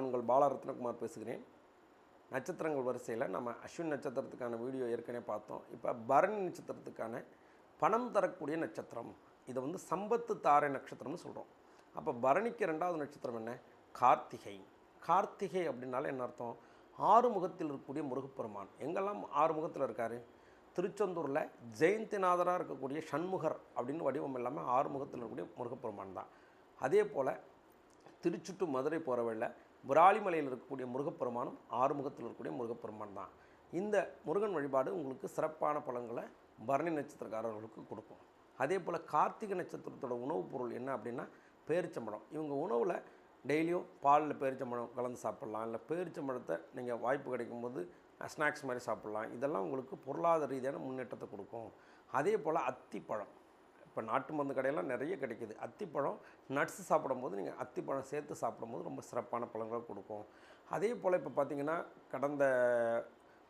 நான் உங்கள் பாலரத்னகுமார் பேசுகிறேன். நட்சத்திரங்கள் வரிசையில் நம்ம அஸ்வின் நட்சத்திரத்துக்கான வீடியோ ஏற்கனவே பார்த்தோம். இப்போ பரணி நட்சத்திரத்துக்கான பணம் தரக்கூடிய நட்சத்திரம், இதை வந்து சம்பத்து தாரை நட்சத்திரம்னு சொல்கிறோம். அப்போ பரணிக்கு 2வது நட்சத்திரம் என்ன? கார்த்திகை. கார்த்திகை அப்படின்னாலே என்ன அர்த்தம்? 6 முகத்தில் இருக்கக்கூடிய முருகப்பெருமான். எங்கெல்லாம் 6 முகத்தில் இருக்கார்? திருச்செந்தூரில் ஜெயந்திநாதராக இருக்கக்கூடிய சண்முகர் அப்படின்னு வடிவம் இல்லாமல் 6 முகத்தில் இருக்கக்கூடிய முருகப்பெருமான் தான். அதே போல் திருச்சுட்டு மதுரை போகிற வழியில் விராலிமலையில் இருக்கக்கூடிய முருகப்பெருமானும் 6 முகத்தில் இருக்கக்கூடிய முருகப்பெருமான் தான். இந்த முருகன் வழிபாடு உங்களுக்கு சிறப்பான பலன்களை பரணி நட்சத்திரக்காரர்களுக்கு கொடுக்கும். அதே போல் கார்த்திகை நட்சத்திரத்தோட உணவுப் பொருள் என்ன அப்படின்னா பேரிச்சம்பழம். இவங்க உணவில் டெய்லியும் பாலில் பேரிச்சம்பழம் கலந்து சாப்பிட்லாம், இல்லை பேரிச்சம்பழத்தை நீங்கள் வாய்ப்பு கிடைக்கும்போது ஸ்நாக்ஸ் மாதிரி சாப்பிட்லாம். இதெல்லாம் உங்களுக்கு பொருளாதார ரீதியான முன்னேற்றத்தை கொடுக்கும். அதே போல் அத்திப்பழம், இப்போ நாட்டு மருந்து கடையெல்லாம் நிறைய கிடைக்கிது. அத்திப்பழம் நட்ஸ் சாப்பிடும்போது நீங்கள் அத்திப்பழம் சேர்த்து சாப்பிடும்போது ரொம்ப சிறப்பான பலன்களை கொடுக்கும். அதே போல் இப்போ பார்த்திங்கன்னா கடந்த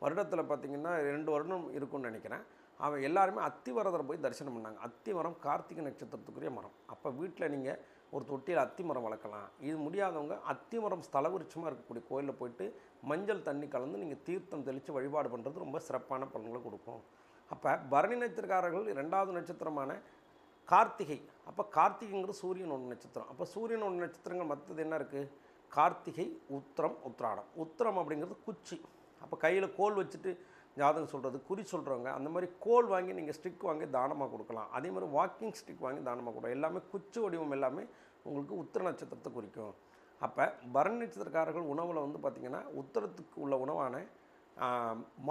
வருடத்தில் பார்த்திங்கன்னா 2 வருடம் இருக்குன்னு நினைக்கிறேன், அவன் எல்லாருமே அத்திவரதரை போய் தரிசனம் பண்ணாங்க. அத்திமரம் கார்த்திகை நட்சத்திரத்துக்குரிய மரம். அப்போ வீட்டில் நீங்கள் ஒரு தொட்டியில் அத்திமரம் வளர்க்கலாம். இது முடியாதவங்க அத்திமரம் ஸ்தலவிருட்சமாக இருக்கக்கூடிய கோயிலில் போயிட்டு மஞ்சள் தண்ணி கலந்து நீங்கள் தீர்த்தம் தெளித்து வழிபாடு பண்ணுறது ரொம்ப சிறப்பான பலன்களை கொடுக்கும். அப்போ பரணி நட்சத்திரக்காரர்கள் 2வது நட்சத்திரமான கார்த்திகை. அப்போ கார்த்திகைங்கிறது சூரியனோட நட்சத்திரம். அப்போ சூரியனோட நட்சத்திரங்கள் மற்றது என்ன இருக்குது? கார்த்திகை, உத்திரம், உத்திராடம். உத்திரம் அப்படிங்கிறது குச்சி. அப்போ கையில் கோல் வச்சுட்டு ஜாதகம் சொல்கிறது, குறி சொல்கிறவங்க அந்த மாதிரி கோல் வாங்கி நீங்கள் ஸ்டிக் வாங்கி தானமாக கொடுக்கலாம். அதே மாதிரி வாக்கிங் ஸ்டிக் வாங்கி தானமாக கொடுக்கலாம். எல்லாமே குச்சி வடிவம் எல்லாமே உங்களுக்கு உத்திர நட்சத்திரத்தை குறிக்கும். அப்போ பரணி நட்சத்திரக்காரர்கள் உணவில் வந்து பார்த்திங்கன்னா உத்திரத்துக்கு உள்ள உணவான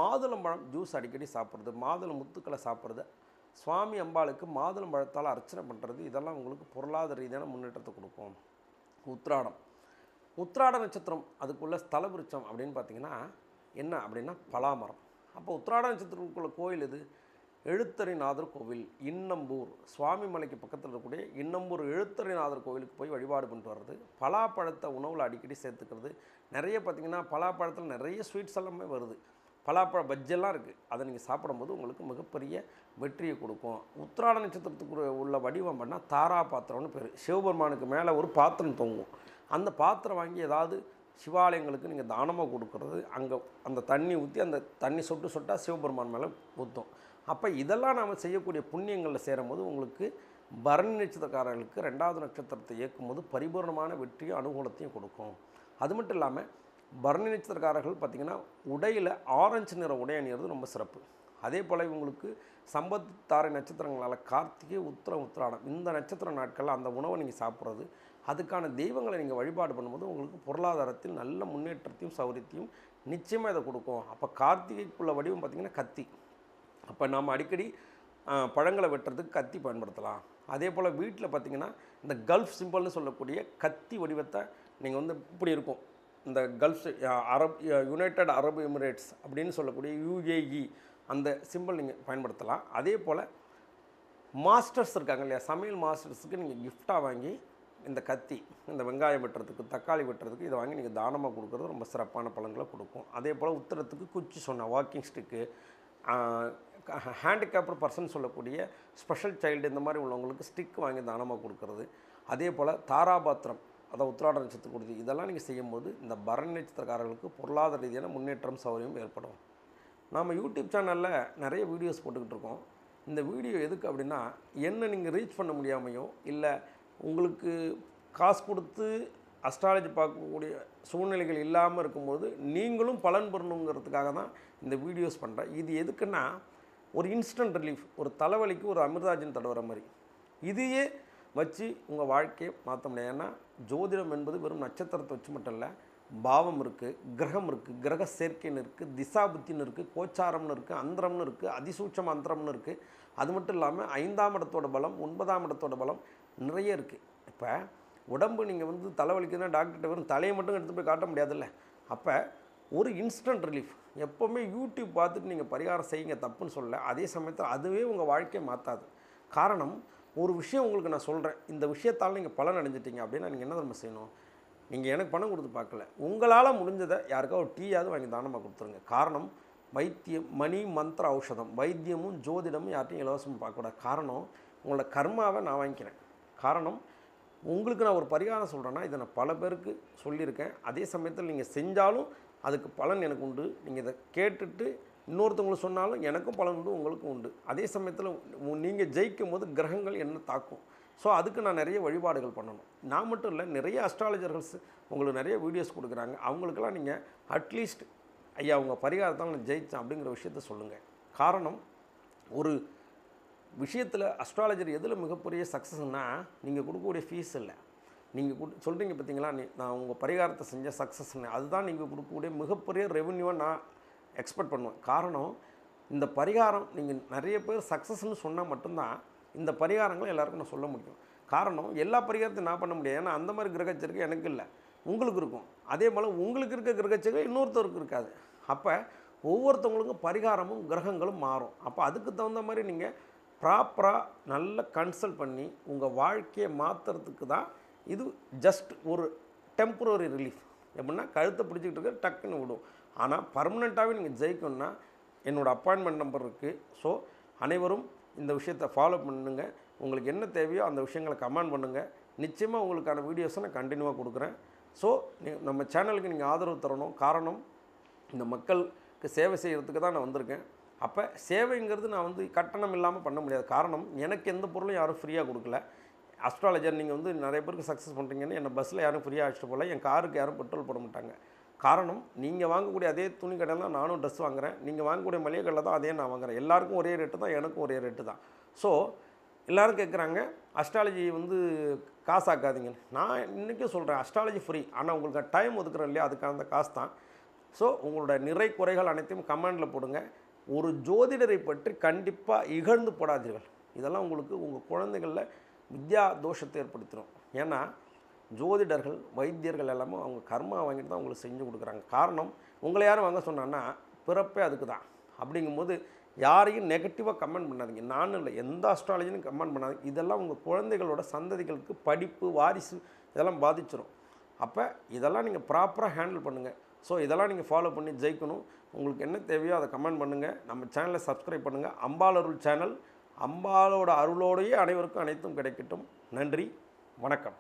மாதுளம்பழம் ஜூஸ் அடிக்கடி சாப்பிட்றது, மாதுளை முத்துக்களை சாப்பிட்றது, சுவாமி அம்பாளுக்கு மாதுளம்பழத்தால் அர்ச்சனை பண்ணுறது, இதெல்லாம் உங்களுக்கு பொருளாதார ரீதியான முன்னேற்றத்தை கொடுக்கும். உத்திராடம். உத்திராட நட்சத்திரம் அதுக்குள்ள ஸ்தல விருட்சம் அப்படின்னு பார்த்திங்கன்னா என்ன அப்படின்னா பலாமரம். அப்போ உத்திராட நட்சத்திரத்துக்குள்ள கோயில் இது எழுத்தறிநாதர் கோவில், இன்னம்பூர். சுவாமி மலைக்கு பக்கத்தில் இருக்கக்கூடிய இன்னம்பூர் எழுத்தறிநாதர் கோவிலுக்கு போய் வழிபாடு பண்ணிட்டு வர்றது, பலாப்பழத்தை உணவில் அடிக்கடி சேர்த்துக்கிறது. நிறைய பார்த்திங்கன்னா பலாப்பழத்தில் நிறைய ஸ்வீட்ஸ் எல்லாமே வருது. பலாப்பழ பஜ்ஜெல்லாம் இருக்குது. அதை நீங்கள் சாப்பிடும்போது உங்களுக்கு மிகப்பெரிய வெற்றியை கொடுக்கும். உத்திராட நட்சத்திரத்துக்கு உள்ள வடிவம் பண்ணால் தாரா பாத்திரம்னு பேர். சிவபெருமானுக்கு மேலே ஒரு பாத்திரம் தொங்கும். அந்த பாத்திரம் வாங்கி ஏதாவது சிவாலயங்களுக்கு நீங்கள் தானமாக கொடுக்குறது, அங்கே அந்த தண்ணி ஊற்றி அந்த தண்ணி சொட்டு சொட்டால் சிவபெருமான் மேலே ஊற்றும். அப்போ இதெல்லாம் நாம் செய்யக்கூடிய புண்ணியங்களில் சேரும்போது உங்களுக்கு பரணி நட்சத்திரக்காரர்களுக்கு 2வது நட்சத்திரத்தை இயக்கும்போது பரிபூர்ணமான வெற்றியும் அனுகூலத்தையும் கொடுக்கும். அது மட்டும் இல்லாமல் பரணி நட்சத்திரக்காரர்கள் பார்த்திங்கன்னா உடையில் ஆரஞ்சு நிற உடை அணிகிறது ரொம்ப சிறப்பு. அதே போல் இவங்களுக்கு சம்பத்து தாரை நட்சத்திரங்களால் கார்த்திகை, உத்திரம், உத்திராடம் இந்த நட்சத்திர நாட்களில் அந்த உணவை நீங்கள் சாப்பிட்றது, அதுக்கான தெய்வங்களை நீங்கள் வழிபாடு பண்ணும்போது உங்களுக்கு பொருளாதாரத்தில் நல்ல முன்னேற்றத்தையும் சௌரியத்தையும் நிச்சயமாக இதை கொடுக்கும். அப்போ கார்த்திகைக்குள்ள வடிவம் பார்த்திங்கன்னா கத்தி. அப்போ நாம் அடிக்கடி பழங்களை வெட்டுறதுக்கு கத்தி பயன்படுத்தலாம். அதே போல் வீட்டில் பார்த்திங்கன்னா இந்த கல்ஃப் சிம்பிள்னு சொல்லக்கூடிய கத்தி வடிவத்தை நீங்கள் வந்து இப்படி இருக்கும். இந்த கல்ஃப் யுனைடெட் அரபு எமிரேட்ஸ் அப்படின்னு சொல்லக்கூடிய UAE அந்த சிம்பிள் நீங்கள் பயன்படுத்தலாம். அதே போல் மாஸ்டர்ஸ் இருக்காங்க இல்லையா, சமையல் மாஸ்டர்ஸுக்கு நீங்கள் கிஃப்டாக வாங்கி இந்த கத்தி, இந்த வெங்காயம் வெட்டுறதுக்கு, தக்காளி வெட்டுறதுக்கு இதை வாங்கி நீங்கள் தானமாக கொடுக்குறது ரொம்ப சிறப்பான பலன்களை கொடுக்கும். அதே போல் உத்திரத்துக்கு குச்சி சொன்ன வாக்கிங் ஸ்டிக்கு, ஹேண்டிகேப்டு பர்சன் சொல்லக்கூடிய ஸ்பெஷல் சைல்டு இந்த மாதிரி உள்ளவங்களுக்கு ஸ்டிக் வாங்கி தானமாக கொடுக்குறது. அதே போல் தாராபாத்திரம், அதை உத்திராட நட்சத்திரம் கொடுத்து இதெல்லாம் நீங்கள் செய்யும்போது இந்த பரணி நட்சத்திரக்காரர்களுக்கு பொருளாதார ரீதியான முன்னேற்றம் சௌகரியம் ஏற்படும். நாம் யூடியூப் சேனலில் நிறைய வீடியோஸ் போட்டுக்கிட்டு இருக்கோம். இந்த வீடியோ எதுக்கு அப்படின்னா என்ன நீங்கள் ரீச் பண்ண முடியாமையோ இல்லை உங்களுக்கு காசு கொடுத்து அஸ்ட்ராலஜி பார்க்கக்கூடிய சூழ்நிலைகள் இல்லாமல் இருக்கும்போது நீங்களும் பலன் பெறணுங்கிறதுக்காக தான் இந்த வீடியோஸ் பண்ணுறேன். இது எதுக்குன்னா ஒரு இன்ஸ்டன்ட் ரிலீஃப், ஒரு தலைவலிக்கு ஒரு அமிர்தாஜன் தடவுற மாதிரி. இதையே வச்சு உங்கள் வாழ்க்கையை மாற்ற முடியாது. ஏன்னா ஜோதிடம் என்பது வெறும் நட்சத்திரத்தை வச்சு மட்டும் இல்லை, பாவம் இருக்குது, கிரகம் இருக்குது, கிரக சேர்க்கைன்னு இருக்குது, திசாபுத்தின்னு இருக்குது, கோச்சாரம்னு இருக்குது, அந்தரம்னு இருக்குது, அதிசூட்சம் அந்தரம்னு இருக்குது. அது மட்டும் இல்லாமல் 5ஆம் இடத்தோட பலம், 9ஆம் இடத்தோட பலம் நிறைய இருக்குது. இப்போ உடம்பு நீங்கள் வந்து தலைவலிக்குதுன்னா டாக்டர்கிட்ட வெறும் தலையை மட்டும் எடுத்து போய் காட்ட முடியாதுல்ல. அப்போ ஒரு இன்ஸ்டன்ட் ரிலீஃப். எப்போவுமே யூடியூப் பார்த்துட்டு நீங்கள் பரிகாரம் செய்யுங்க, தப்புன்னு சொல்ல. அதே சமயத்தில் அதுவே உங்கள் வாழ்க்கையை மாற்றாது. காரணம், ஒரு விஷயம் உங்களுக்கு நான் சொல்கிறேன், இந்த விஷயத்தால் நீங்கள் பலன் அடைஞ்சிட்டிங்க அப்படின்னா நீங்கள் என்ன நம்ம செய்யணும்? நீங்கள் எனக்கு பணம் கொடுத்து பார்க்கல, உங்களால் முடிஞ்சதை யாருக்கா ஒரு டீயாவது வாங்கி தானமாக கொடுத்துருங்க. காரணம், வைத்தியம், மணி, மந்திர, ஔஷதம், வைத்தியமும் ஜோதிடமும் யார்ட்டையும் இலவசமாக பார்க்கக்கூடாது. காரணம், உங்களோட கர்மாவை நான் வாங்கிக்கிறேன். காரணம், உங்களுக்கு நான் ஒரு பரிகாரம் சொல்கிறேன்னா இதை நான் பல பேருக்கு சொல்லியிருக்கேன். அதே சமயத்தில் நீங்கள் செஞ்சாலும் அதுக்கு பலன் எனக்கு உண்டு. நீங்கள் இதை கேட்டுட்டு இன்னொருத்தவங்களுக்கு சொன்னாலும் எனக்கும் பலன் உண்டு, உங்களுக்கும் உண்டு. அதே சமயத்தில் நீங்கள் ஜெயிக்கும் போது கிரகங்கள் என்ன தாக்கும். ஸோ அதுக்கு நான் நிறைய வழிபாடுகள் பண்ணணும். நான் மட்டும் இல்லை, நிறைய அஸ்ட்ராலஜர்கள்ஸ் உங்களுக்கு நிறைய வீடியோஸ் கொடுக்குறாங்க. அவங்களுக்கெல்லாம் நீங்கள் அட்லீஸ்ட் ஐயா உங்கள் பரிகாரத்தால் நான் ஜெயித்தேன் அப்படிங்கிற விஷயத்த சொல்லுங்கள். காரணம், ஒரு விஷயத்தில் அஸ்ட்ராலஜர் எதில் மிகப்பெரிய சக்ஸஸ்னால் நீங்கள் கொடுக்கக்கூடிய ஃபீஸ் இல்லை. நீங்கள் சொல்கிறீங்க பார்த்தீங்களா, நான் உங்கள் பரிகாரத்தை செஞ்ச சக்ஸஸ்ன்னு, அதுதான் நீங்கள் கொடுக்கக்கூடிய மிகப்பெரிய ரெவென்யூவை நான் எக்ஸ்பெக்ட் பண்ணுவேன். காரணம், இந்த பரிகாரம் நீங்கள் நிறைய பேர் சக்ஸஸ்ன்னு சொன்னால் மட்டும்தான் இந்த பரிகாரங்களை எல்லாருக்கும் நான் சொல்ல முடியும். காரணம், எல்லா பரிகாரத்தையும் நான் பண்ண முடியாது. ஏன்னா அந்த மாதிரி கிரகச்சரிக்கை எனக்கு இல்லை, உங்களுக்கு இருக்கும். அதே போல் உங்களுக்கு இருக்க கிரகச்சரிக்கை இன்னொருத்தருக்கு இருக்காது. அப்போ ஒவ்வொருத்தவங்களுக்கும் பரிகாரமும் கிரகங்களும் மாறும். அப்போ அதுக்கு தகுந்த மாதிரி நீங்கள் ப்ராப்பராக நல்ல கன்சல்ட் பண்ணி உங்கள் வாழ்க்கையை மாற்றுறதுக்கு தான் இது. ஜஸ்ட் ஒரு டெம்பரரி ரிலீஃப். எப்படின்னா கழுத்தை பிடிச்சிக்கிட்டு இருக்க டக்குன்னு விடும். ஆனால் பர்மனெண்ட்டாகவே நீங்கள் ஜெயிக்கணும்னா என்னோடய அப்பாயின்மெண்ட் நம்பர் இருக்குது. ஸோ அனைவரும் இந்த விஷயத்தை ஃபாலோ பண்ணுங்கள். உங்களுக்கு என்ன தேவையோ அந்த விஷயங்களை கமெண்ட் பண்ணுங்கள். நிச்சயமாக உங்களுக்கான வீடியோஸை நான் கண்டினியூவாக கொடுக்குறேன். ஸோ நம்ம சேனலுக்கு நீங்கள் ஆதரவு தரணும். காரணம், இந்த மக்களுக்கு சேவை செய்கிறதுக்கு தான் நான் வந்திருக்கேன். அப்போ சேவைங்கிறது நான் கட்டணம் இல்லாமல் பண்ண முடியாது. காரணம், எனக்கு எந்த பொருளும் யாரும் ஃப்ரீயாக கொடுக்கல. அஸ்ட்ராலஜர் நீங்கள் நிறைய பேருக்கு சக்ஸஸ் பண்ணுறீங்கன்னு என்னை பஸ்ஸில் யாரும் ஃப்ரீயாக அழைச்சிட்டு போகல. என் காருக்கு யாரும் பெட்ரோல் போட மாட்டாங்க. காரணம், நீங்கள் வாங்கக்கூடிய அதே துணி கடையில் தான் நானும் ட்ரெஸ் வாங்குகிறேன். நீங்கள் வாங்கக்கூடிய மளிகை கடையில் தான் அதே நான் வாங்குகிறேன். எல்லாருக்கும் ஒரே ரேட்டு தான், எனக்கும் ஒரே ரேட்டு தான். ஸோ எல்லோரும் கேட்குறாங்க அஸ்ட்ராலஜி காசாக்காதீங்க. நான் இன்றைக்கும் சொல்கிறேன் அஸ்ட்ராலஜி ஃப்ரீ. ஆனால் உங்களுக்கு டைம் ஒதுக்குறேன் இல்லையா, அதுக்கான காசு தான். ஸோ உங்களோட நிறை குறைகள் அனைத்தையும் கமெண்டில் போடுங்க. ஒரு ஜோதிடரை பற்றி கண்டிப்பாக இகழ்ந்து போடாதீர்கள். இதெல்லாம் உங்களுக்கு உங்கள் குழந்தைகளில் வித்யா தோஷத்தை ஏற்படுத்திடும். ஏன்னா ஜோதிடர்கள், வைத்தியர்கள் எல்லாமே அவங்க கர்மா வாங்கிட்டு தான் உங்களுக்கு செஞ்சு கொடுக்குறாங்க. காரணம், உங்களை யாரும் வாங்க சொன்னான்னா பிறப்பே அதுக்கு தான். அப்படிங்கும்போது யாரையும் நெகட்டிவாக கமெண்ட் பண்ணாதீங்க. நானும் இல்லை, எந்த அஸ்ட்ராலஜியும் கமெண்ட் பண்ணாதீங்க. இதெல்லாம் உங்கள் குழந்தைகளோட சந்ததிகளுக்கு படிப்பு, வாரிசு இதெல்லாம் பாதிச்சிடும். அப்போ இதெல்லாம் நீங்கள் ப்ராப்பராக ஹேண்டில் பண்ணுங்கள். ஸோ இதெல்லாம் நீங்கள் ஃபாலோ பண்ணி ஜெயிக்கணும். உங்களுக்கு என்ன தேவையோ அதை கமெண்ட் பண்ணுங்கள். நம்ம சேனலை சப்ஸ்கிரைப் பண்ணுங்கள். அம்பாள் அருள் சேனல். அம்பாளோட அருளோடையே அனைவருக்கும் அனைத்தும் கிடைக்கட்டும். நன்றி, வணக்கம்.